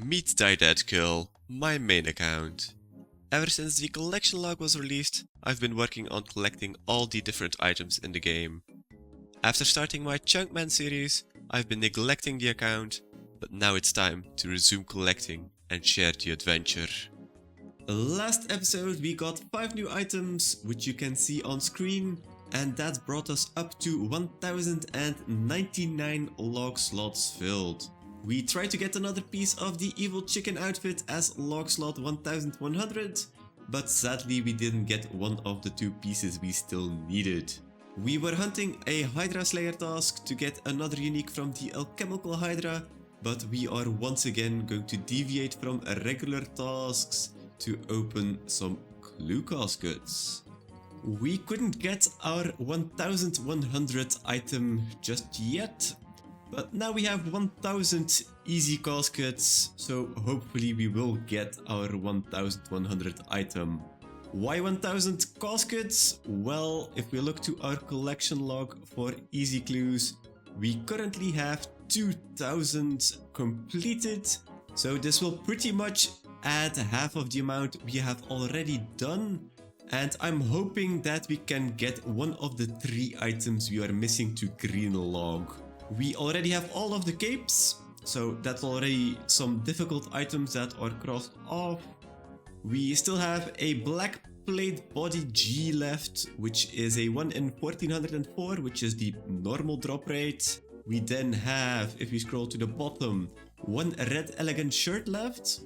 Meet Die Dead Kill, my main account. Ever since the collection log was released, I've been working on collecting all the different items in the game. After starting my Chunkman series, I've been neglecting the account, but now it's time to resume collecting and share the adventure. Last episode we got 5 new items, which you can see on screen, and that brought us up to 1099 log slots filled. We tried to get another piece of the evil chicken outfit as log slot 1100, but sadly we didn't get one of the 2 pieces we still needed. We were hunting a Hydra Slayer task to get another unique from the alchemical Hydra, but we are once again going to deviate from regular tasks to open some clue caskets. We couldn't get our 1100 item just yet, but now we have 1000 easy caskets, so hopefully we will get our 1100 item. Why 1000 caskets? Well, if we look to our collection log for easy clues, we currently have 2000 completed, so this will pretty much add half of the amount we have already done, and I'm hoping that we can get one of the 3 items we are missing to green log. We already have all of the capes, so that's already some difficult items that are crossed off. We still have a black plate body G left, which is a 1 in 1404, which is the normal drop rate. We then have, if we scroll to the bottom, 1 red elegant shirt left.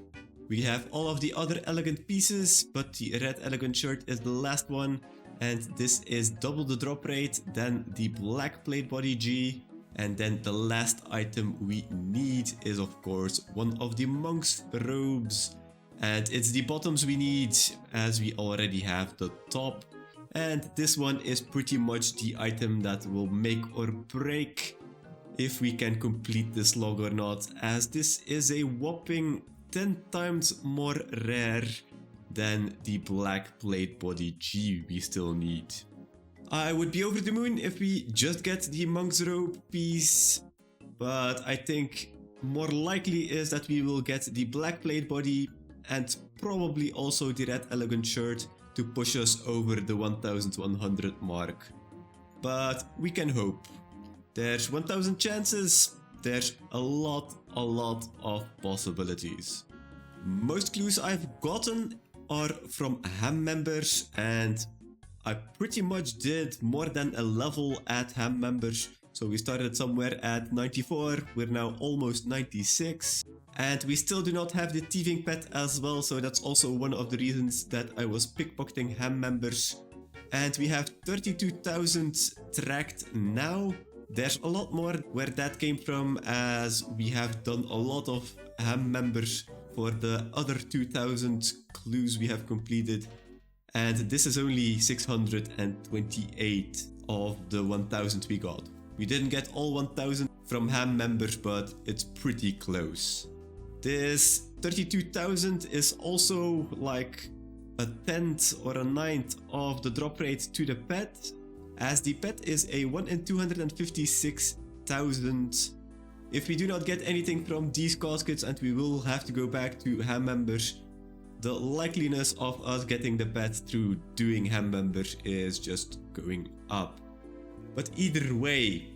We have all of the other elegant pieces, but the red elegant shirt is the last one, and this is double the drop rate than the black plate body G. And then the last item we need is of course one of the monk's robes, and it's the bottoms we need as we already have the top, and this one is pretty much the item that will make or break if we can complete this log or not, as this is a whopping 10 times more rare than the black plate body G we still need. I would be over the moon if we just get the monk's robe piece, but I think more likely is that we will get the black plate body and probably also the red elegant shirt to push us over the 1100 mark. But we can hope. There's 1000 chances, there's a lot of possibilities. Most clues I've gotten are from ham members, and I pretty much did more than a level at ham members. So we started somewhere at 94, we're now almost 96. And we still do not have the thieving pet as well, so that's also one of the reasons that I was pickpocketing ham members. And we have 32,000 tracked now. There's a lot more where that came from, as we have done a lot of ham members for the other 2000 clues we have completed. And this is only 628 of the 1000 we got. We didn't get all 1000 from ham members, but it's pretty close. This 32,000 is also like a 10th or a 9th of the drop rate to the pet, as the pet is a 1 in 256,000. If we do not get anything from these caskets, and we will have to go back to ham members, the likeliness of us getting the pet through doing ham members is just going up. But either way,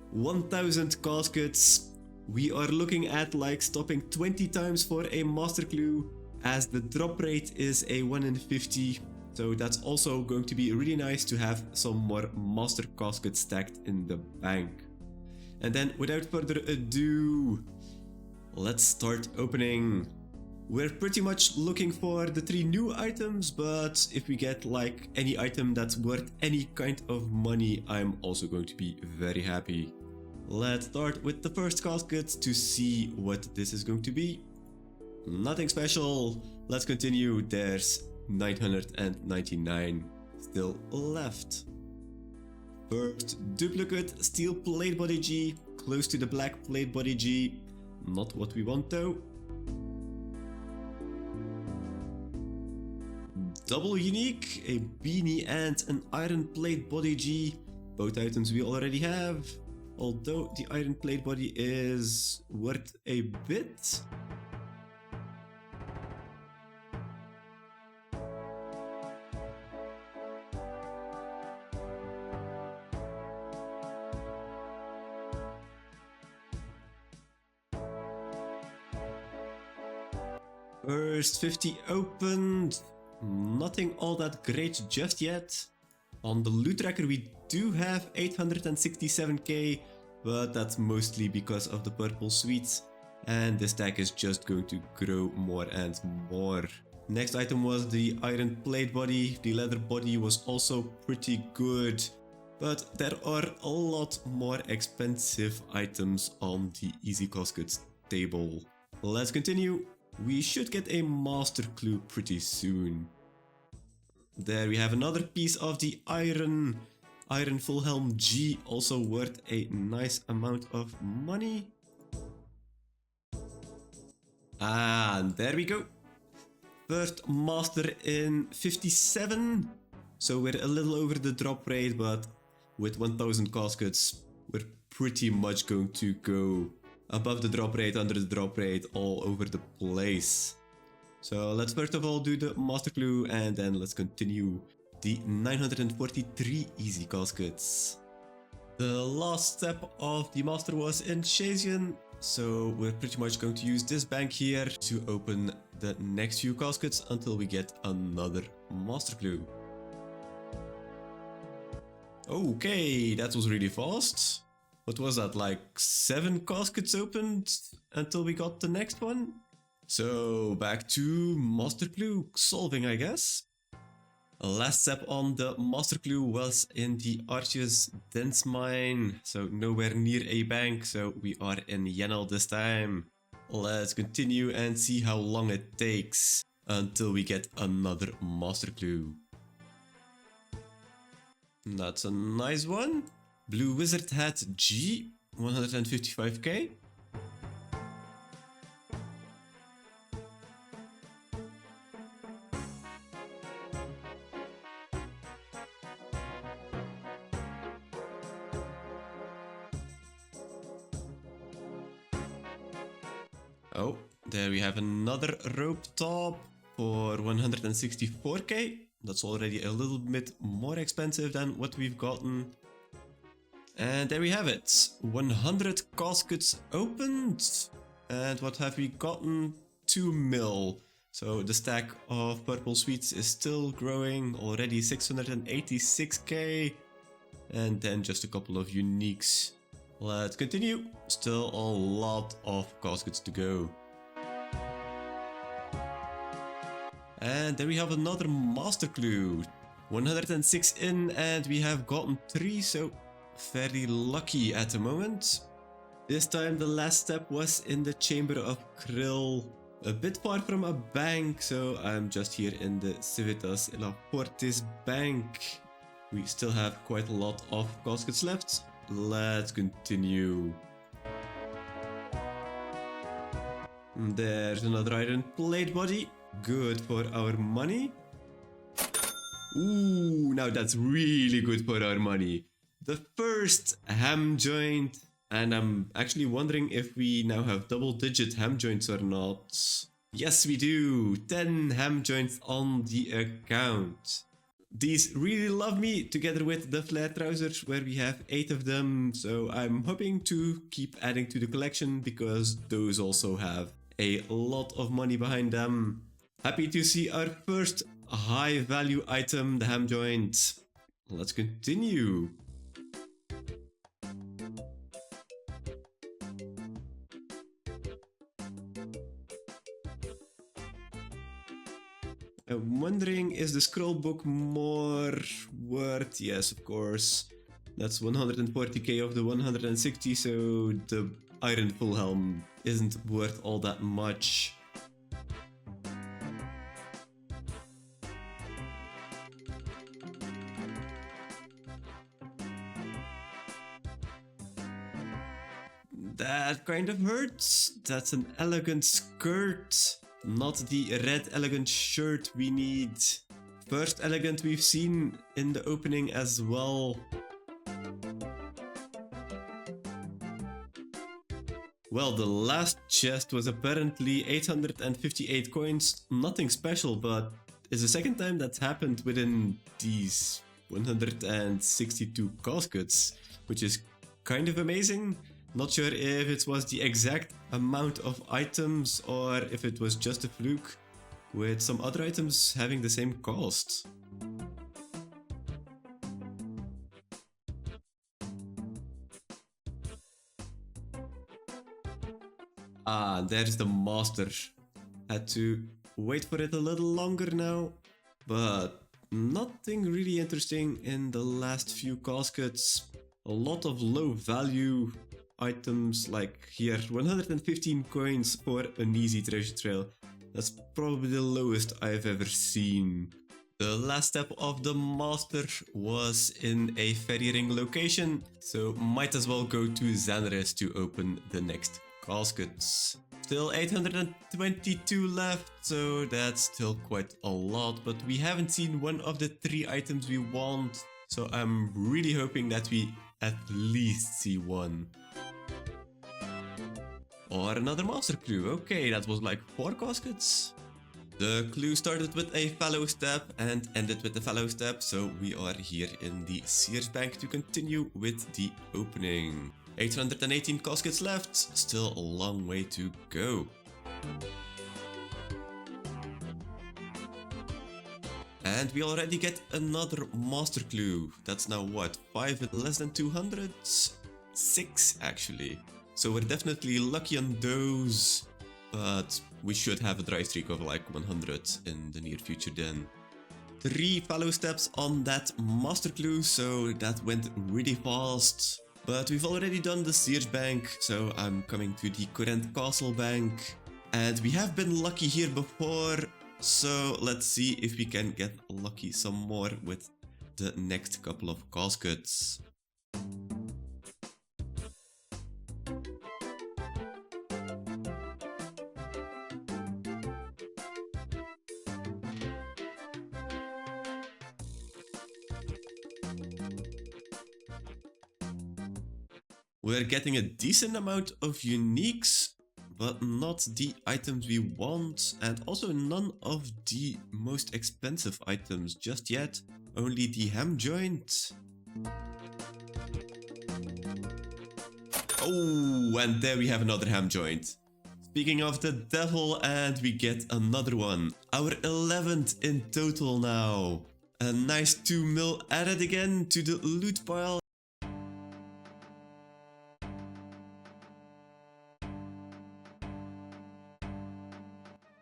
1000 caskets, we are looking at like stopping 20 times for a master clue, as the drop rate is a 1 in 50. So that's also going to be really nice to have some more master caskets stacked in the bank. And then without further ado, let's start opening. We're pretty much looking for the 3 new items, but if we get like any item that's worth any kind of money, I'm also going to be very happy. Let's start with the first casket to see what this is going to be. Nothing special. Let's continue. There's 999 still left. First duplicate steel plate body G, close to the black plate body G. Not what we want though. Double unique, a beanie and an iron plate body G. Both items we already have. although the iron plate body is worth a bit. First 50 opened. Nothing all that great just yet. On the loot tracker we do have 867k, but that's mostly because of the purple sweets. And this stack is just going to grow more and more. Next item was the iron plate body. The leather body was also pretty good. But there are a lot more expensive items on the easy caskets table. Let's continue. We should get a master clue pretty soon. There we have another piece of the iron full helm G, also worth a nice amount of money. And there we go. First master in 57. So we're a little over the drop rate, but with 1000 caskets, we're pretty much going to go above the drop rate, under the drop rate, all over the place. So let's first of all do the master clue and then let's continue the 943 easy caskets. The last step of the master was in Shazian, so we're pretty much going to use this bank here to open the next few caskets until we get another master clue. Okay, that was really fast. What was that, like 7 caskets opened until we got the next one? So back to master clue solving, I guess. Last step on the master clue was in the Arceus dense mine, so nowhere near a bank, so we are in Yenel this time. Let's continue and see how long it takes until we get another master clue. That's a nice one. Blue Wizard hat G, 155k. Oh, there we have another rope top for 164k. That's already a little bit more expensive than what we've gotten. And there we have it. 100 caskets opened. And what have we gotten? 2 mil. So the stack of purple sweets is still growing. Already 686k. And then just a couple of uniques. Let's continue. Still a lot of caskets to go. And then we have another master clue. 106 in and we have gotten 3, so very lucky at the moment. This time the last step was in the Chamber of Krill. A bit far from a bank, so I'm just here in the Civitas La Fortis bank. We still have quite a lot of caskets left. Let's continue. There's another iron plate body. Good for our money. Ooh, now that's really good for our money. The first ham joint. And I'm actually wondering if we now have double-digit ham joints or not. Yes, we do. 10 ham joints on the account. These really love me, together with the flare trousers, where we have 8 of them. So I'm hoping to keep adding to the collection, because those also have a lot of money behind them. Happy to see our first high value item, the ham joint. Let's continue. I'm wondering, is the scroll book more worth? Yes, of course. That's 140k of the 160, so the iron full helm isn't worth all that much. That kind of hurts. That's an elegant skirt. Not the red elegant shirt we need. First elegant we've seen in the opening as well. Well, the last chest was apparently 858 coins. Nothing special, but it's the second time that's happened within these 162 caskets, which is kind of amazing. Not sure if it was the exact amount of items or if it was just a fluke, with some other items having the same cost. Ah, there's the master. Had to wait for it a little longer now, but nothing really interesting in the last few caskets. A lot of low value items, like here 115 coins for an easy treasure trail. That's probably the lowest I've ever seen. The last step of the master was in a ferry ring location, so might as well go to Xanarus to open the next caskets. Still 822 left, so that's still quite a lot, but we haven't seen one of the 3 items we want, so I'm really hoping that we at least see one. Or another master clue. Okay, that was like 4 caskets. The clue started with a fallow step and ended with a fallow step, so we are here in the Sears Bank to continue with the opening. 818 caskets left, still a long way to go. And we already get another master clue. That's now what, 5 with less than 200? 6 actually. So we're definitely lucky on those, but we should have a dry streak of like 100 in the near future then. 3 fallow steps on that master clue, so that went really fast. But we've already done the Sears Bank, so I'm coming to the Corinth Castle Bank. And we have been lucky here before, so let's see if we can get lucky some more with the next couple of caskets. We're getting a decent amount of uniques, but not the items we want, and also none of the most expensive items just yet, only the ham joint. Oh, and there we have another ham joint. Speaking of the devil, and we get another one. Our 11th in total now. A nice 2 mil added again to the loot pile.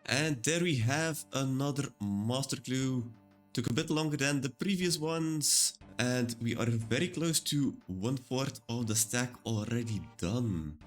And there we have another master clue. Took a bit longer than the previous ones. And we are very close to 1/4 of the stack already done.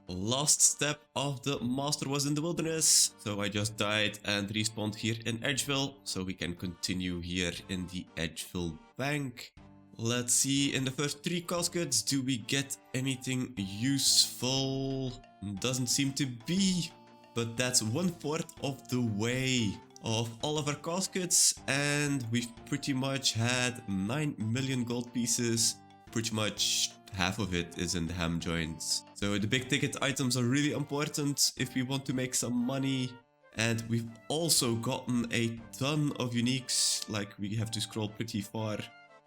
Last step of the master was in the wilderness. So I just died and respawned here in Edgeville. So we can continue here in the Edgeville Bank. Let's see, in the first 3 caskets, do we get anything useful? Doesn't seem to be. But that's 1/4 of the way of all of our caskets, and we've pretty much had 9 million gold pieces. Pretty much half of it is in the ham joints. So the big ticket items are really important if we want to make some money. And we've also gotten a ton of uniques, like we have to scroll pretty far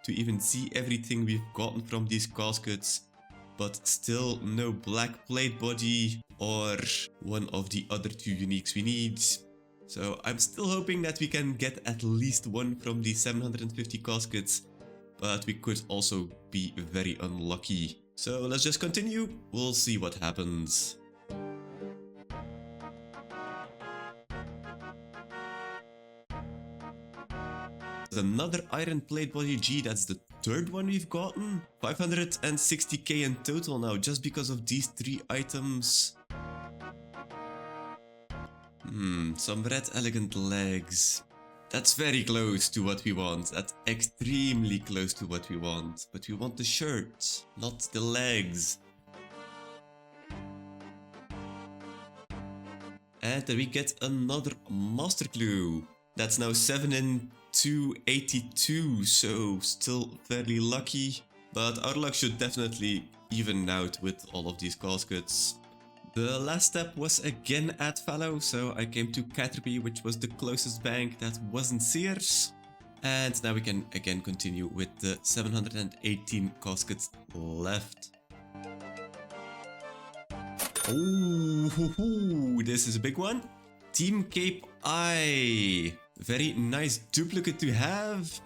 to even see everything we've gotten from these caskets. But still no black plate body or one of the other 2 uniques we need. So I'm still hoping that we can get at least one from the 750 caskets, but we could also be very unlucky. So let's just continue, we'll see what happens. Another iron plate body G, that's the 3rd one we've gotten. 560k in total now, just because of these 3 items. Some red elegant legs. That's very close to what we want. That's extremely close to what we want. But we want the shirt, not the legs. And then we get another master clue. That's now 7 in 282, so still fairly lucky. But our luck should definitely even out with all of these caskets. The last step was again at fallow, so I came to Caterpie, which was the closest bank that wasn't Sears. And now we can again continue with the 718 caskets left. Oh, this is a big one. Team Cape Eye. Very nice duplicate to have.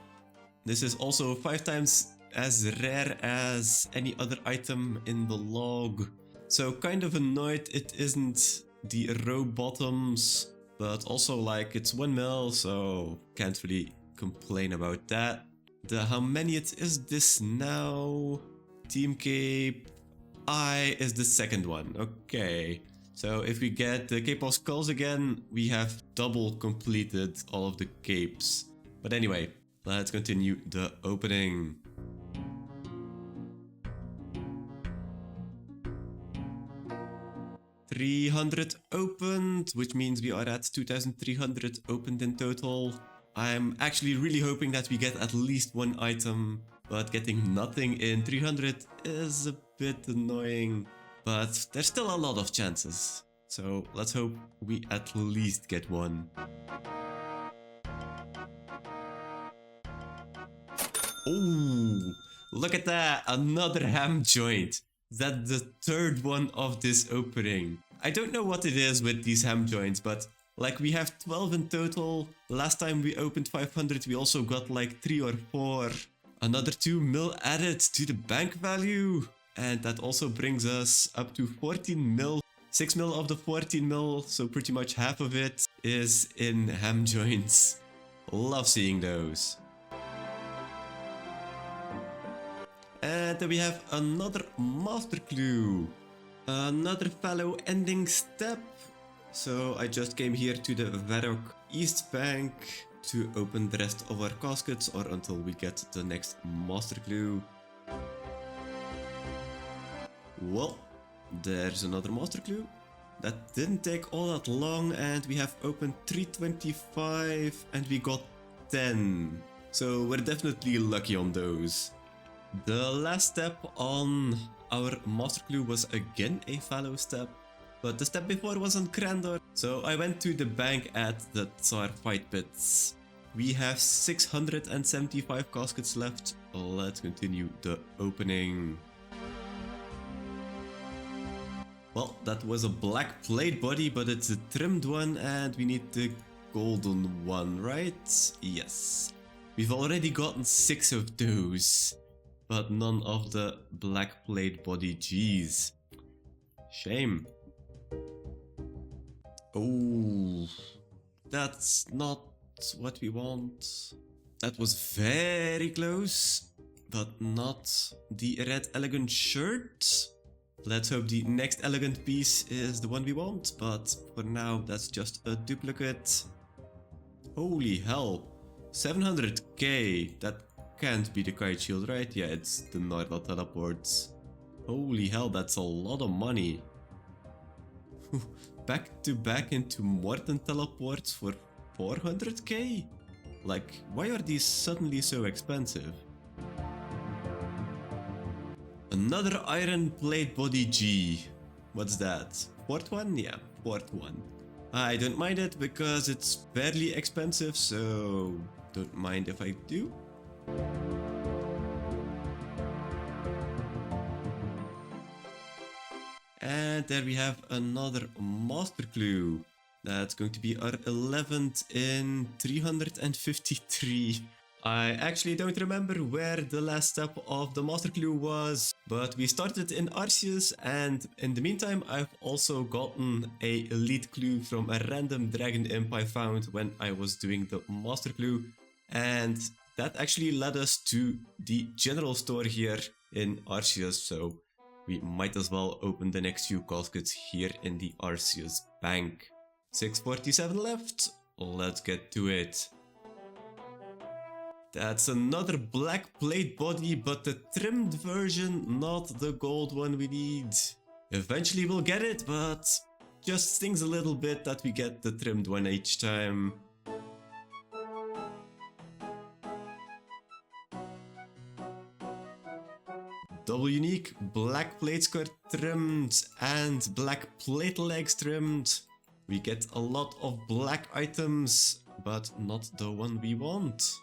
This is also 5 times as rare as any other item in the log. So kind of annoyed it isn't the row bottoms, but also like it's 1 mil, so can't really complain about that. How many it is this now? Team Cape Eye is the second one. Okay. So if we get the Cape of Skulls again, we have double completed all of the capes. But anyway, let's continue the opening. $300 opened, which means we are at 2,300 opened in total. I'm actually really hoping that we get at least one item, but getting nothing in 300 is a bit annoying. But there's still a lot of chances, so let's hope we at least get one. Oh, look at that, another ham joint. That's the third one of this opening. I don't know what it is with these ham joints, but like we have 12 in total. Last time we opened 500, we also got like 3 or 4. Another 2 mil added to the bank value. And that also brings us up to 14 mil. 6 mil of the 14 mil, so pretty much half of it is in ham joints. Love seeing those. And then we have another master clue. Another fallow ending step. So I just came here to the Varrock East Bank to open the rest of our caskets, or until we get the next master clue. Well, there's another master clue. That didn't take all that long, and we have opened 325 and we got 10. So we're definitely lucky on those. The last step on our master clue was again a fallow step, but the step before was on Krandor. So I went to the bank at the Tsar fight pits. We have 675 caskets left. Let's continue the opening. Well, that was a black plate body, but it's a trimmed one and we need the golden one, right? Yes. We've already gotten 6 of those, but none of the black plate body G's. Shame. Oh, that's not what we want. That was very close, but not the red elegant shirt. Let's hope the next elegant piece is the one we want, but for now that's just a duplicate. Holy hell, 700k, that can't be the kite shield, right? Yeah, it's the Nordal teleports. Holy hell, that's a lot of money. Back to back into Morton teleports for 400k? Like, why are these suddenly so expensive? Another iron plate body G. What's that? Fourth one? Yeah, fourth one. I don't mind it because it's fairly expensive, so don't mind if I do. And there we have another master clue. That's going to be our 11th in 353. I actually don't remember where the last step of the master clue was, but we started in Arceus, and in the meantime I've also gotten a elite clue from a random dragon imp I found when I was doing the master clue, and that actually led us to the general store here in Arceus, so we might as well open the next few caskets here in the Arceus bank. 647 left, let's get to it. That's another black plate body, but the trimmed version, not the gold one we need. Eventually we'll get it, but just stings a little bit that we get the trimmed one each time. Double unique, black plate skirt trimmed and black plate legs trimmed. We get a lot of black items, but not the one we want.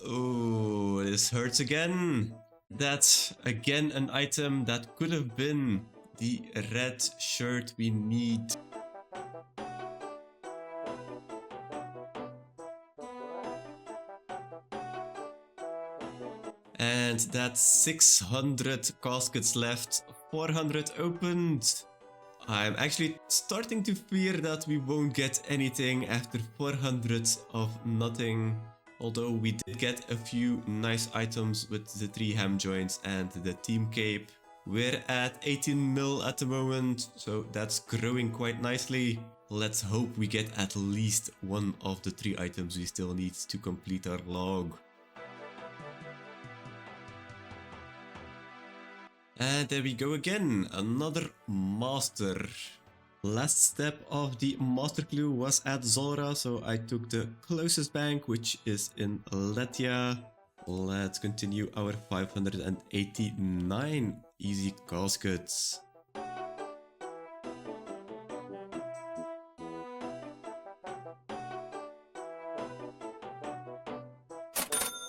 Oh, this hurts again. That's again an item that could have been the red shirt we need. And that's 600 caskets left, 400 opened. I'm actually starting to fear that we won't get anything after 400 of nothing. Although we did get a few nice items with the 3 ham joints and the team cape. We're at 18 mil at the moment, so that's growing quite nicely. Let's hope we get at least one of the 3 items we still need to complete our log. And there we go again, another master. Last step of the master clue was at Zora, so I took the closest bank, which is in Letia. Let's continue our 589 easy caskets.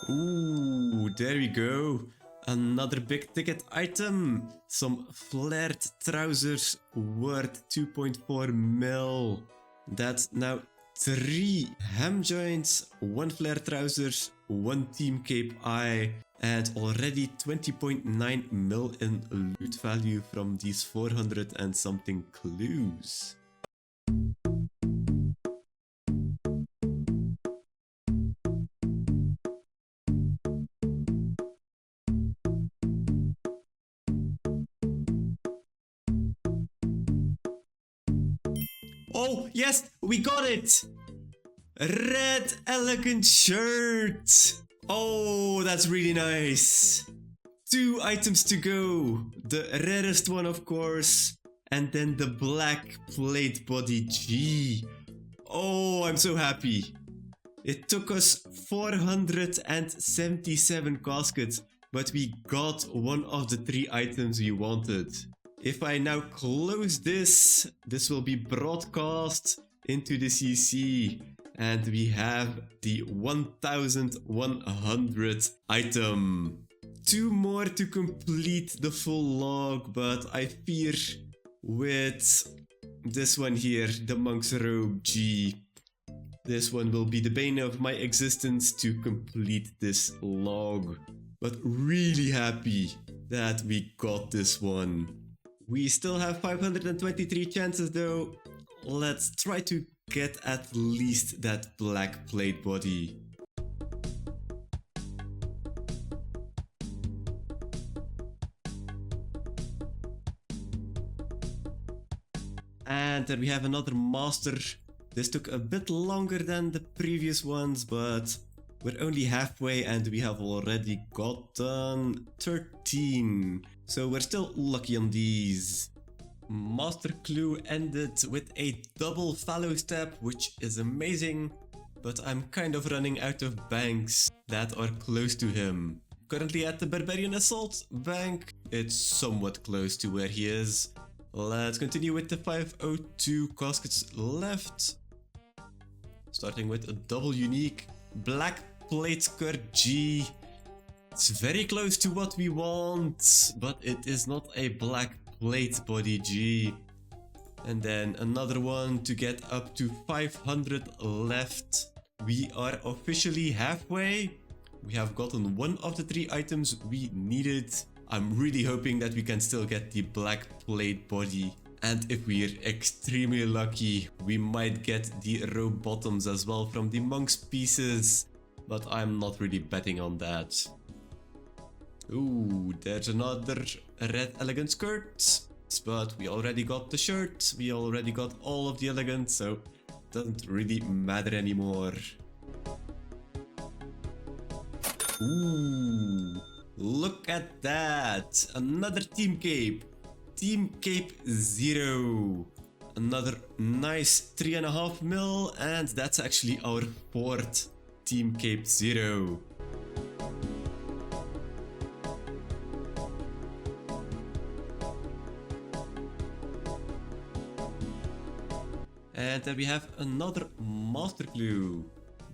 Ooh, there we go. Another big ticket item. Some flared trousers worth 2.4 mil. That's now 3 ham joints, 1 flare trousers, 1 team cape eye, and already 20.9 mil in loot value from these 400 and something clues. Oh, yes, we got it! Red elegant shirt! Oh, that's really nice. 2 items to go. The rarest one, of course. And then the black plate body G. Oh, I'm so happy. It took us 477 caskets, but we got one of the 3 items we wanted. If I now close this, this will be broadcast into the CC. And we have the 1100 item. 2 more to complete the full log, but I fear with this one here, the Monk's Robe G, this one will be the bane of my existence to complete this log. But really happy that we got this one. We still have 523 chances though. Let's try to get at least that black plate body. And then we have another master. This took a bit longer than the previous ones, but we're only halfway and we have already gotten 13. So we're still lucky on these. Master clue ended with a double fallow step, which is amazing, but I'm kind of running out of banks that are close to him. Currently at the Barbarian Assault bank, it's somewhat close to where he is. Let's continue with the 502 caskets left. Starting with a double unique black plate skirt G. It's very close to what we want, but it is not a black plate body G. And then another one to get up to 500 left. We are officially halfway. We have gotten one of the 3 items we needed. I'm really hoping that we can still get the black plate body. And if we're extremely lucky, we might get the robe bottoms as well from the monk's pieces. But I'm not really betting on that. Ooh, there's another red elegant skirt. But we already got the shirt. We already got all of the elegant, so it doesn't really matter anymore. Ooh, look at that. Another team cape. Team cape 0. Another nice 3.5 mil, and that's actually our 4th team cape 0. And then we have another master clue.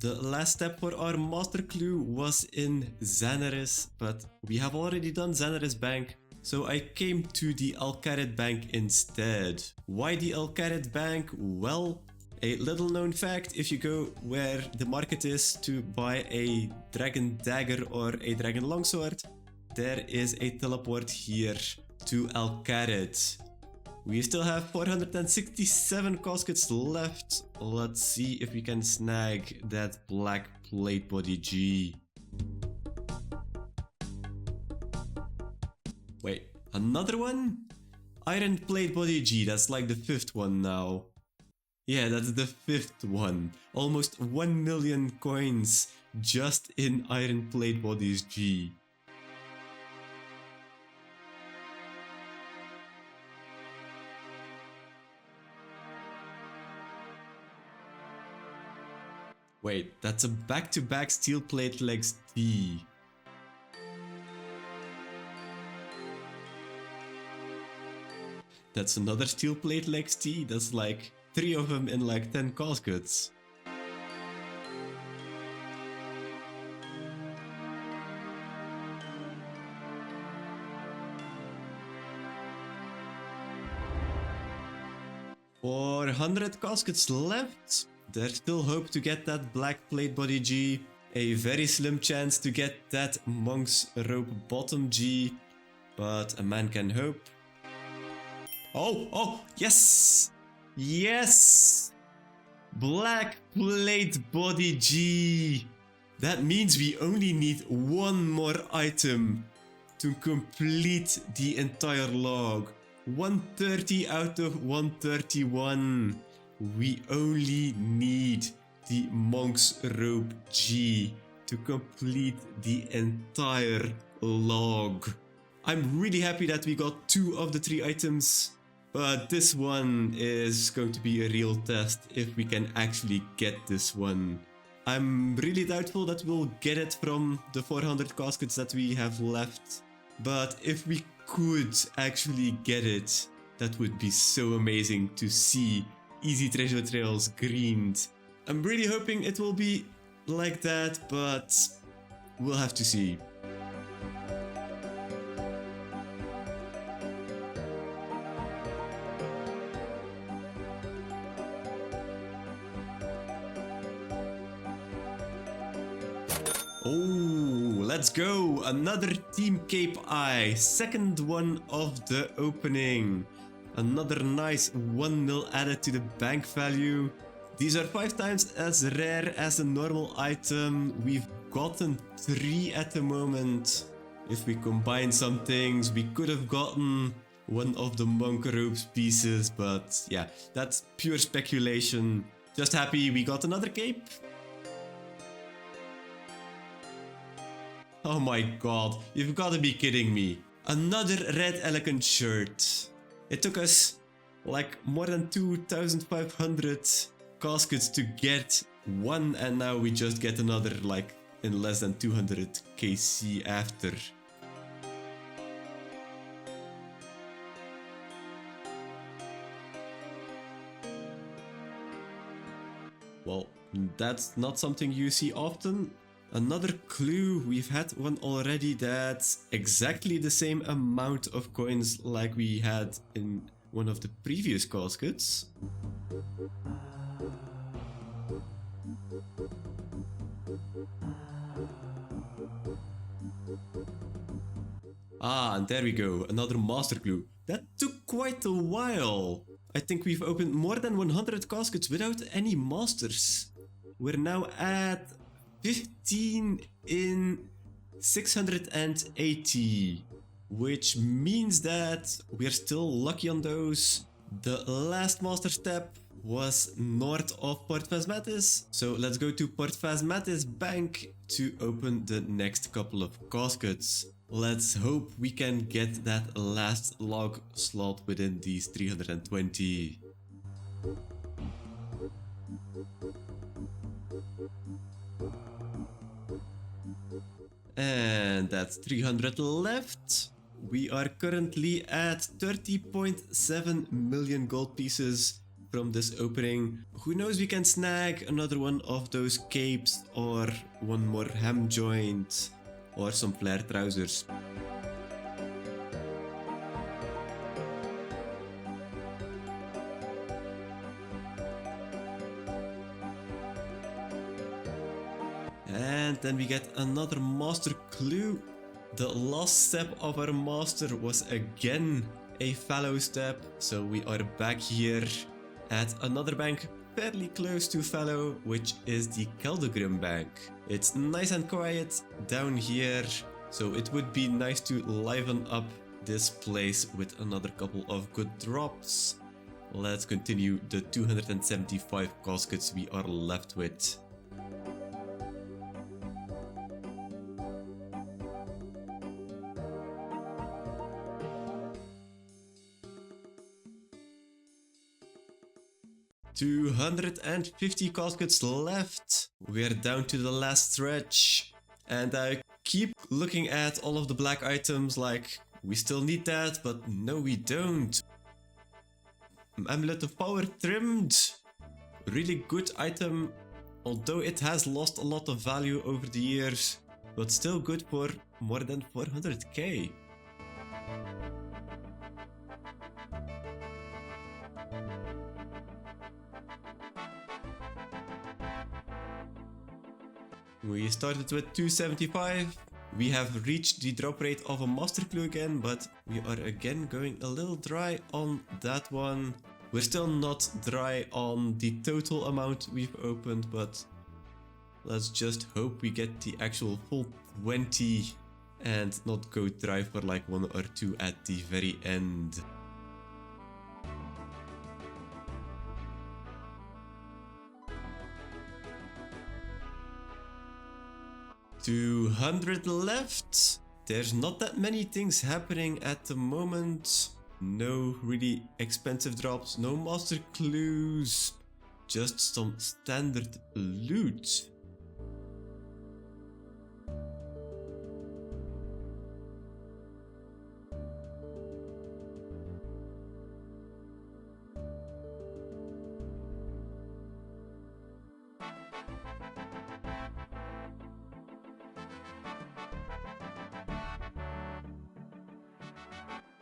The last step for our master clue was in Xanaris, but we have already done Xanaris Bank, so I came to the Alcarid Bank instead. Why the Alcarid Bank? Well, a little known fact, if you go where the market is to buy a dragon dagger or a dragon longsword, there is a teleport here to Alcarid. We still have 467 caskets left. Let's see if we can snag that black plate body G. Wait, another one? Iron plate body G, that's like the 5th one now. Yeah, that's the 5th one. Almost 1 million coins just in iron plate bodies G. Wait, that's a back-to-back steel plate legs T. That's another steel plate legs T. That's like 3 of them in like 10 caskets. For 100 caskets left. There's still hope to get that black plate body G. A very slim chance to get that monk's rope bottom G. But a man can hope. Oh, yes! Yes! Black plate body G. That means we only need one more item to complete the entire log. 130 out of 131. We only need the monk's rope G to complete the entire log. I'm really happy that we got 2 of the 3 items, but this one is going to be a real test if we can actually get this one. I'm really doubtful that we'll get it from the 400 caskets that we have left, but if we could actually get it, that would be so amazing to see easy treasure trails greened. I'm really hoping it will be like that, but we'll have to see. Oh, let's go! Another Team Cape Eye, second one of the opening. Another nice 1 mil added to the bank value. These are 5 times as rare as a normal item. We've gotten 3 at the moment. If we combine some things, we could have gotten one of the monk ropes pieces, but yeah, that's pure speculation. Just happy we got another cape. Oh my god, you've got to be kidding me. Another red elegant shirt. It took us like more than 2,500 caskets to get one, and now we just get another like in less than 200 KC after. Well, that's not something you see often. Another clue, we've had one already that's exactly the same amount of coins like we had in one of the previous caskets. Ah, and there we go, another master clue. That took quite a while. I think we've opened more than 100 caskets without any masters. We're now at 15 in 680, which means that we're still lucky on those. The last master step was north of Port Phasmatis, so let's go to Port Phasmatis Bank to open the next couple of caskets. Let's hope we can get that last log slot within these 320. And that's 300 left. We are currently at 30.7 million gold pieces. from this opening. Who knows, we can snag another one of those capes or one more hem joint or some flare trousers. And then we get another master clue. The last step of our master was again a fallow step, so we are back here at another bank fairly close to fallow, which is the Keldegrim bank. It's nice and quiet down here, so it would be nice to liven up this place with another couple of good drops. Let's continue the 275 caskets we are left with. $250 caskets left. We're down to the last stretch. And I keep looking at all of the black items like, we still need that, but no we don't. Amulet of Power trimmed. Really good item, although it has lost a lot of value over the years, but still good for more than 400k. We started with 275. We have reached the drop rate of a master clue again, but we are again going a little dry on that one. We're still not dry on the total amount we've opened, but let's just hope we get the actual full 20 and not go dry for like 1 or 2 at the very end. $200 left. There's not that many things happening at the moment. No really expensive drops, no master clues, just some standard loot.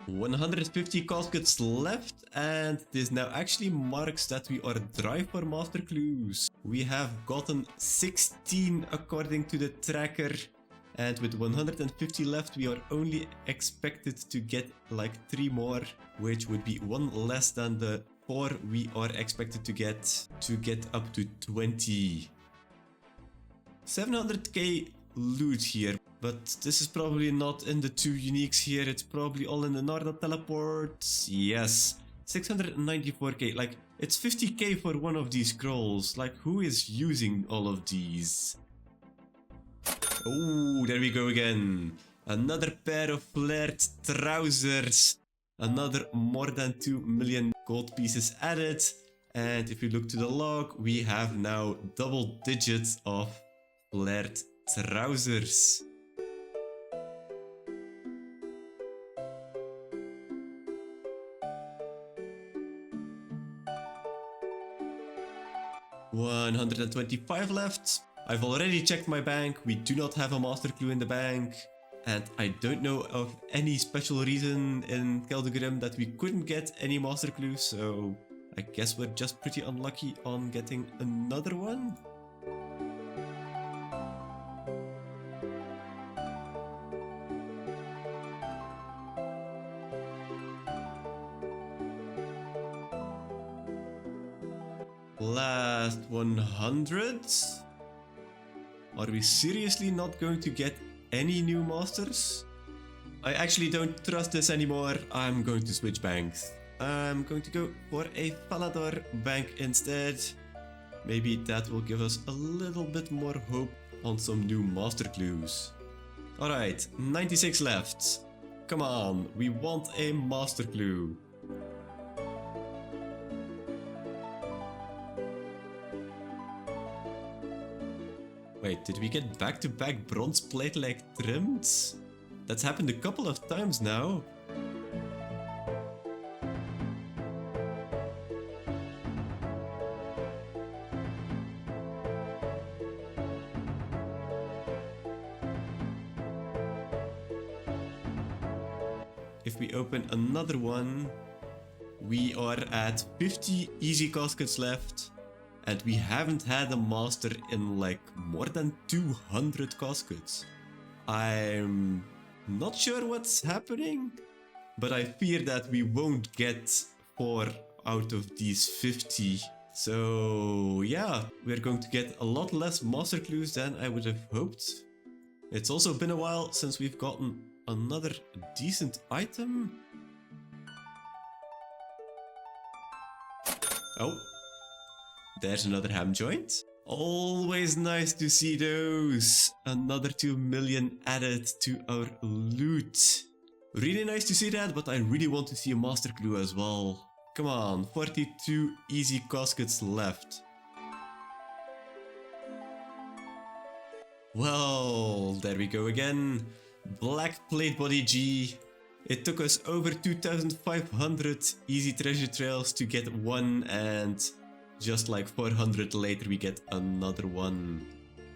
$150 caskets left, and this now actually marks that we are dry for master clues. We have gotten 16 according to the tracker, and with 150 left we are only expected to get like 3 more, which would be 1 less than the 4 we are expected to get up to 20. 700k loot here. But this is probably not in the 2 uniques here, it's probably all in the Narda teleports. Yes, 694k, like it's 50k for one of these scrolls. Like, who is using all of these? Oh, there we go again. Another pair of flared trousers. Another more than 2 million gold pieces added. And if you look to the log, we have now double digits of flared trousers. $125 left. I've already checked my bank. We do not have a master clue in the bank. And I don't know of any special reason in Keldegrim that we couldn't get any master clues. So I guess we're just pretty unlucky on getting another one. Last 100? Are we seriously not going to get any new masters? I actually don't trust this anymore. I'm going to switch banks. I'm going to go for a Falador bank instead. Maybe that will give us a little bit more hope on some new master clues. Alright, 96 left. Come on, we want a master clue. Wait, did we get back-to-back bronze plate like trimmed? That's happened a couple of times now. if we open another one, we are at 50 easy caskets left. And we haven't had a master in like more than 200 caskets. I'm not sure what's happening, but I fear that we won't get 4 out of these 50. So yeah, we're going to get a lot less master clues than I would have hoped. It's also been a while since we've gotten another decent item. Oh, there's another ham joint. Always nice to see those. Another 2 million added to our loot. Really nice to see that, but I really want to see a master clue as well. Come on, 42 easy caskets left. Well, there we go again. Black plate body G. It took us over 2,500 easy treasure trails to get one, and just like 400 later we get another one.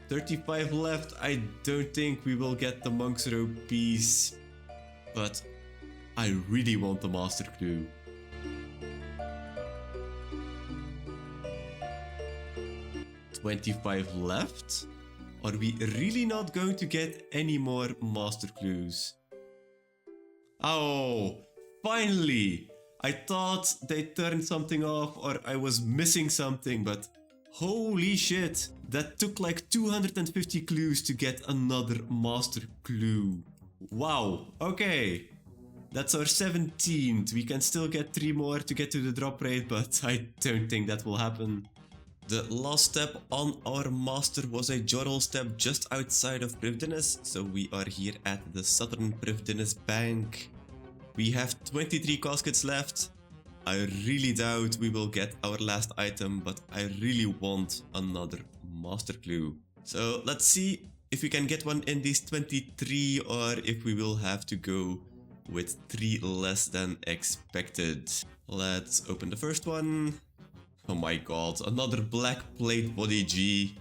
35 left. I don't think we will get the monk's robe piece, but I really want the master clue. $25 left? Are we really not going to get any more master clues? Oh, finally! I thought they turned something off or I was missing something, but holy shit! That took like 250 clues to get another master clue. Wow, okay. That's our 17th. We can still get 3 more to get to the drop rate, but I don't think that will happen. The last step on our master was a Jorrel step just outside of Privdinnes, so we are here at the Southern Privdinnes Bank. We have 23 caskets left. I really doubt we will get our last item, but I really want another master clue. So let's see if we can get one in these 23 or if we will have to go with 3 less than expected. Let's open the first one. Oh my god, another black plate body G.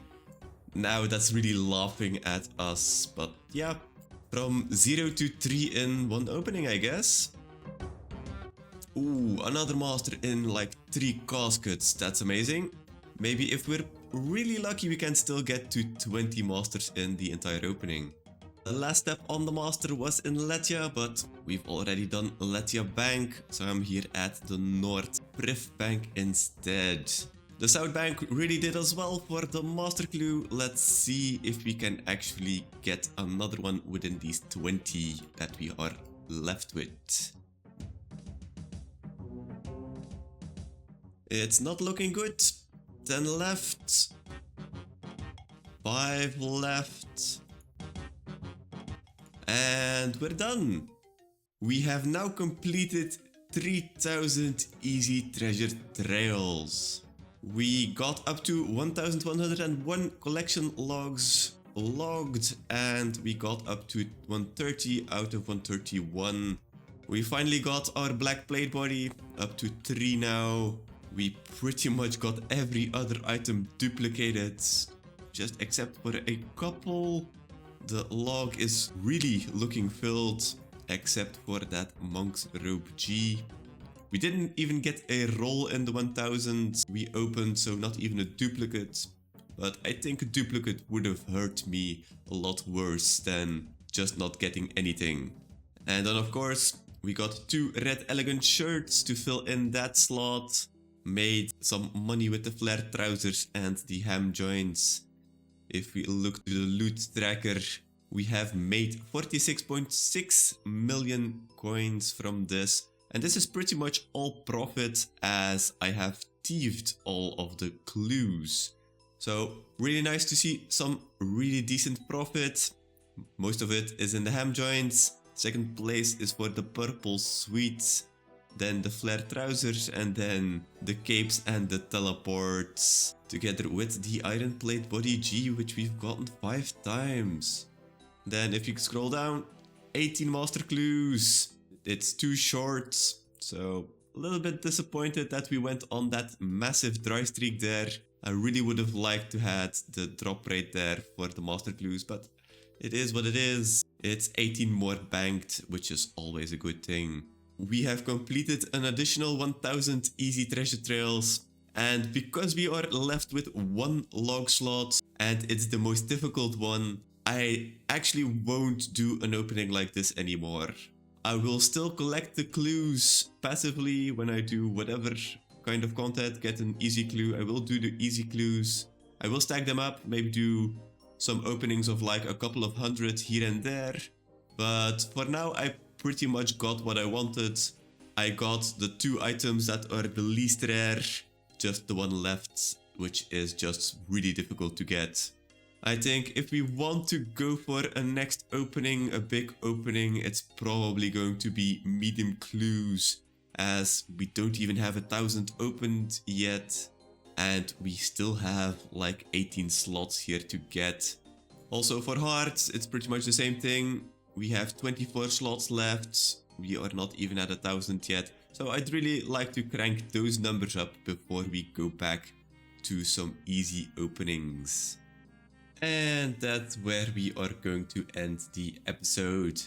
Now that's really laughing at us, but yeah, from 0 to 3 in one opening, I guess. Ooh, another master in like 3 caskets, that's amazing. Maybe if we're really lucky we can still get to 20 masters in the entire opening. The last step on the master was in Letia, but we've already done Letia Bank, so I'm here at the North Priv Bank instead. The South Bank really did as well for the master clue. Let's see if we can actually get another one within these 20 that we are left with. It's not looking good. 10 left. 5 left. And we're done. We have now completed 3,000 easy treasure trails. We got up to 1,101 collection logs logged, and we got up to 130 out of 131. We finally got our black plate body, up to 3 now. We pretty much got every other item duplicated, just except for a couple. The log is really looking filled, except for that monk's robe G. We didn't even get a roll in the 1000 we opened, so not even a duplicate. But I think a duplicate would have hurt me a lot worse than just not getting anything. And then of course, we got 2 red elegant shirts to fill in that slot. Made some money with the flare trousers and the ham joints. If we look to the loot tracker, we have made 46.6 million coins from this. And this is pretty much all profit, as I have thieved all of the clues. So really nice to see some really decent profit. Most of it is in the ham joints. Second place is for the purple sweets. Then the flare trousers, and then the capes and the teleports, together with the iron plate body G, which we've gotten 5 times. Then if you scroll down, 18 master clues. It's too short, so a little bit disappointed that we went on that massive dry streak there. I really would have liked to had the drop rate there for the master clues, but it is what it is. It's 18 more banked, which is always a good thing. We have completed an additional 1000 easy treasure trails. And because we are left with one log slot and it's the most difficult one, I actually won't do an opening like this anymore. I will still collect the clues passively when I do whatever kind of content, get an easy clue. I will do the easy clues. I will stack them up, maybe do some openings of like a couple of hundred here and there. But for now, I pretty much got what I wanted. I got the 2 items that are the least rare, just the one left, which is just really difficult to get. I think if we want to go for a next opening, a big opening, it's probably going to be medium clues, as we don't even have 1000 opened yet, and we still have like 18 slots here to get. Also for hearts, it's pretty much the same thing. We have 24 slots left. We are not even at 1000 yet, so I'd really like to crank those numbers up before we go back to some easy openings. And that's where we are going to end the episode.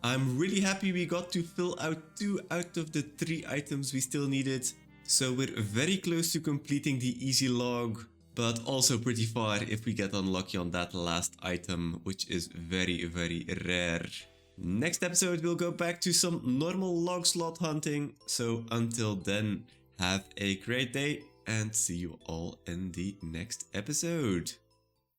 I'm really happy we got to fill out 2 out of the 3 items we still needed. So we're very close to completing the easy log, but also pretty far if we get unlucky on that last item, which is very, very rare. Next episode we'll go back to some normal log slot hunting. So until then, have a great day and see you all in the next episode.